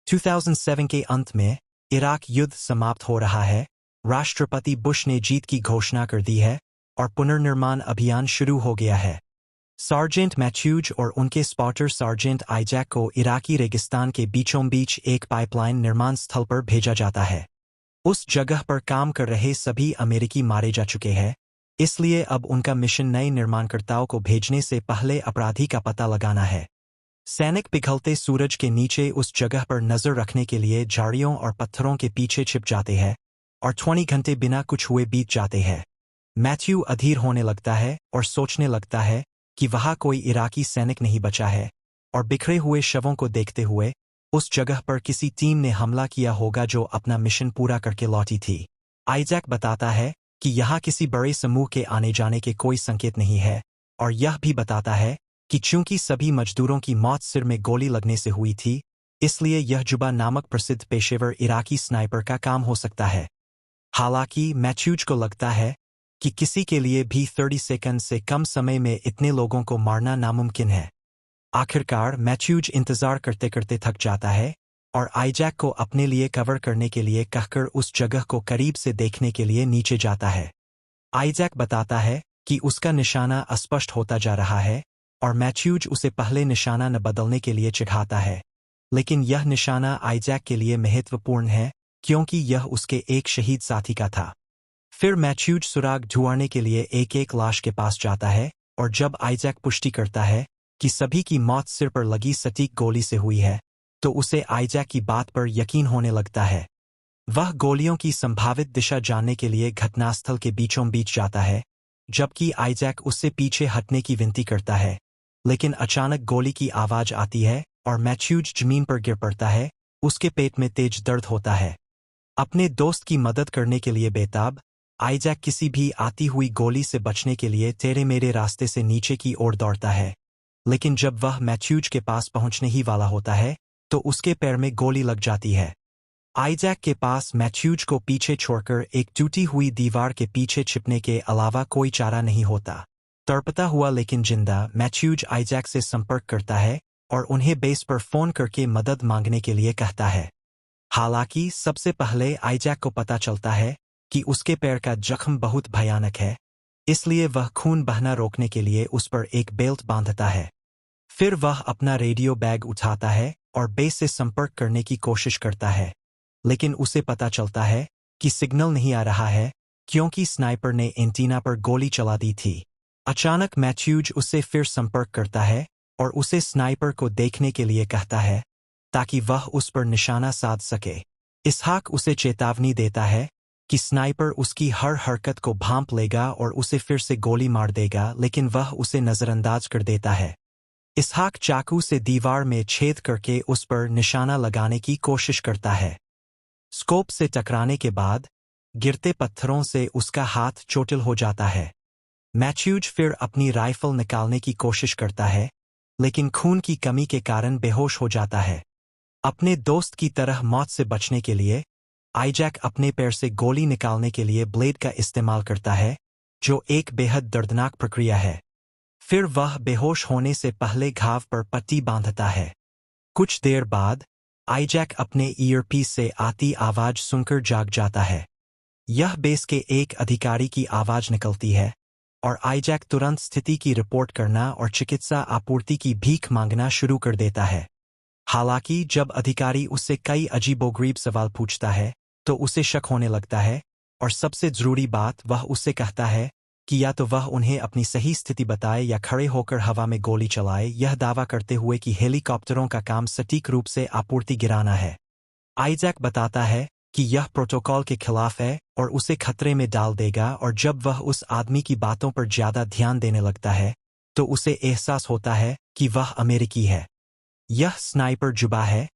2007 के अंत में इराक युद्ध समाप्त हो रहा है, राष्ट्रपति बुश ने जीत की घोषणा कर दी है और पुनर्निर्माण अभियान शुरू हो गया है। सार्जेंट मैथ्यूज और उनके स्पॉटर सार्जेंट आइजैक को इराकी रेगिस्तान के बीचों बीच एक पाइपलाइन निर्माण स्थल पर भेजा जाता है। उस जगह पर काम कर रहे सभी अमेरिकी मारे जा चुके हैं, इसलिए अब उनका मिशन नए निर्माणकर्ताओं को भेजने से पहले अपराधी का पता लगाना है। सैनिक पिघलते सूरज के नीचे उस जगह पर नजर रखने के लिए झाड़ियों और पत्थरों के पीछे छिप जाते हैं और 20 घंटे बिना कुछ हुए बीत जाते हैं। मैथ्यू अधीर होने लगता है और सोचने लगता है कि वहाँ कोई इराकी सैनिक नहीं बचा है, और बिखरे हुए शवों को देखते हुए उस जगह पर किसी टीम ने हमला किया होगा जो अपना मिशन पूरा करके लौटी थी। आइजैक बताता है कि यहाँ किसी बड़े समूह के आने जाने के कोई संकेत नहीं है, और यह भी बताता है कि चूंकि सभी मजदूरों की मौत सिर में गोली लगने से हुई थी, इसलिए यह जुबा नामक प्रसिद्ध पेशेवर इराकी स्नाइपर का काम हो सकता है। हालांकि मैथ्यूज को लगता है कि किसी के लिए भी 30 सेकंड से कम समय में इतने लोगों को मारना नामुमकिन है। आखिरकार मैथ्यूज इंतजार करते करते थक जाता है और आइजैक को अपने लिए कवर करने के लिए कहकर उस जगह को करीब से देखने के लिए नीचे जाता है। आइजैक बताता है कि उसका निशाना अस्पष्ट होता जा रहा है और मैथ्यूज उसे पहले निशाना न बदलने के लिए चिढ़ाता है, लेकिन यह निशाना आइजैक के लिए महत्वपूर्ण है क्योंकि यह उसके एक शहीद साथी का था। फिर मैथ्यूज सुराग ढूंढने के लिए एक एक लाश के पास जाता है, और जब आइजैक पुष्टि करता है कि सभी की मौत सिर पर लगी सटीक गोली से हुई है, तो उसे आइजैक की बात पर यकीन होने लगता है। वह गोलियों की संभावित दिशा जानने के लिए घटनास्थल के बीचों बीच जाता है, जबकि आइजैक उससे पीछे हटने की विनती करता है, लेकिन अचानक गोली की आवाज आती है और मैथ्यूज जमीन पर गिर पड़ता है। उसके पेट में तेज दर्द होता है। अपने दोस्त की मदद करने के लिए बेताब, आइजैक किसी भी आती हुई गोली से बचने के लिए तेरे मेरे रास्ते से नीचे की ओर दौड़ता है, लेकिन जब वह मैथ्यूज के पास पहुंचने ही वाला होता है तो उसके पैर में गोली लग जाती है। आइजैक के पास मैथ्यूज को पीछे छोड़कर एक टूटी हुई दीवार के पीछे छिपने के अलावा कोई चारा नहीं होता। तड़पता हुआ लेकिन जिंदा मैथ्यूज आइजैक से संपर्क करता है और उन्हें बेस पर फोन करके मदद मांगने के लिए कहता है। हालांकि सबसे पहले आइजैक को पता चलता है कि उसके पैर का जख्म बहुत भयानक है, इसलिए वह खून बहना रोकने के लिए उस पर एक बेल्ट बांधता है। फिर वह अपना रेडियो बैग उठाता है और बेस से संपर्क करने की कोशिश करता है, लेकिन उसे पता चलता है कि सिग्नल नहीं आ रहा है क्योंकि स्नाइपर ने एंटीना पर गोली चला दी थी। अचानक मैथ्यूज उससे फिर संपर्क करता है और उसे स्नाइपर को देखने के लिए कहता है ताकि वह उस पर निशाना साध सके। इसहाक उसे चेतावनी देता है कि स्नाइपर उसकी हर हरकत को भांप लेगा और उसे फिर से गोली मार देगा, लेकिन वह उसे नजरअंदाज कर देता है। इसहाक चाकू से दीवार में छेद करके उस पर निशाना लगाने की कोशिश करता है। स्कोप से टकराने के बाद गिरते पत्थरों से उसका हाथ चोटिल हो जाता है। मैथ्यूज फिर अपनी राइफल निकालने की कोशिश करता है, लेकिन खून की कमी के कारण बेहोश हो जाता है। अपने दोस्त की तरह मौत से बचने के लिए आइजैक अपने पैर से गोली निकालने के लिए ब्लेड का इस्तेमाल करता है, जो एक बेहद दर्दनाक प्रक्रिया है। फिर वह बेहोश होने से पहले घाव पर पट्टी बांधता है। कुछ देर बाद आइजैक अपने ईयरपीस से आती आवाज सुनकर जाग जाता है। यह बेस के एक अधिकारी की आवाज निकलती है और आइजैक तुरंत स्थिति की रिपोर्ट करना और चिकित्सा आपूर्ति की भीख मांगना शुरू कर देता है। हालांकि जब अधिकारी उससे कई अजीबोगरीब सवाल पूछता है तो उसे शक होने लगता है, और सबसे जरूरी बात वह उससे कहता है कि या तो वह उन्हें अपनी सही स्थिति बताए या खड़े होकर हवा में गोली चलाए, यह दावा करते हुए कि हेलीकॉप्टरों का काम सटीक रूप से आपूर्ति गिराना है। आइजैक बताता है कि यह प्रोटोकॉल के खिलाफ है और उसे खतरे में डाल देगा, और जब वह उस आदमी की बातों पर ज्यादा ध्यान देने लगता है तो उसे एहसास होता है कि वह अमेरिकी है। यह स्नाइपर जुबा है